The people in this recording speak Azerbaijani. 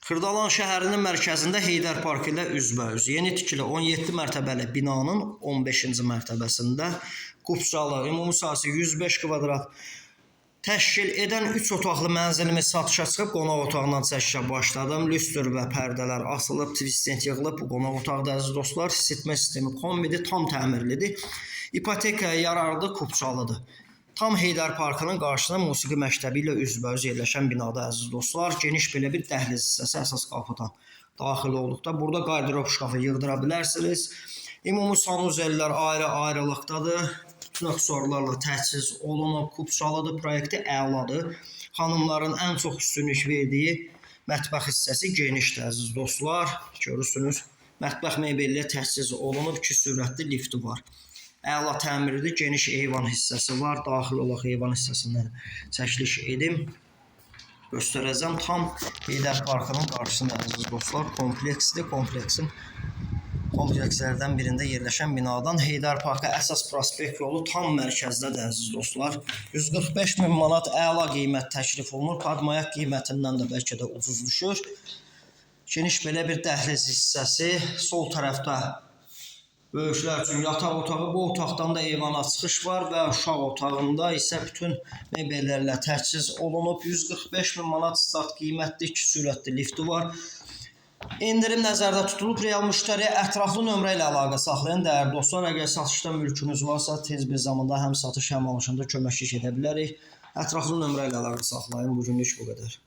Xırdalan şəhərinin mərkəzində Heydər Parkı ilə üzbəüz yeni tikili 17 mərtəbəli binanın 15-ci mərtəbəsində Qubçalı, ümumi sahəsi 105 kvadrat təşkil edən 3 otaqlı mənzilimiz satışa çıxıb. Qonaq otağından çəkişə başladım. Lüstr və pərdələr asılıb, tvistent yığılıb. Bu qonaq otaqda əziz dostlar, isitmə sistemi kombidir, tam təmirlidir. İpotekaya yararlıdır, Qubçalıdır. Tam Heydər Parkının qarşısında musiqi məktəbi ilə üzbəüz yerləşən binada əziz dostlar, geniş belə bir dəhliz hissəsi əsas qapıdan daxil olduqda burada qardirob şkafı yığdıra bilərsiniz. Ümumi sanuzellər ayrı-ayrılıqdadır. Bütün aksesuarlarla təchiz olunub. Qubçalıdır, proyekti əladır. Xanımların ən çox üstünlük verdiyi mətbəx hissəsi genişdir əziz dostlar. Görürsünüz, mətbəx mebeli ilə təchiz olunub, 2 sürətli lifti var. Əla təmirlidir, geniş eyvan hissəsi var. Daxil olaq eyvan hissəsindən çəkiliş edim. Göstərəcəm. Tam Heydər Parkının qarşısında əziz dostlar, kompleksdir. Komplekslərdən birində yerləşən binadan Heydər Parkı əsas prospekt yolu tam mərkəzdədir əziz dostlar. 145 min manat əla qiymət təklif olunur. Padmayak qiymətindən də bəlkə də ucuz düşür. Geniş belə bir dəhliz hissəsi. Sol tərəfdə böyüklər üçün yataq otağı, bu otaqdan da eyvana çıxış var və uşaq otağında isə bütün mebellərlə təchiz olunub. 145 min manat start qiymətli, 2 sürətli lifti var. İndirim nəzərdə tutulub. Real müştəriyə ətraflı nömrə ilə əlaqə saxlayın. Dəyərli dostlar, əgər satışda mülkünüz varsa, tez bir zamanda həm satış, həm alışında köməklik edə bilərik. Ətraflı nömrə ilə əlaqə saxlayın. Bugünlük bu qədər.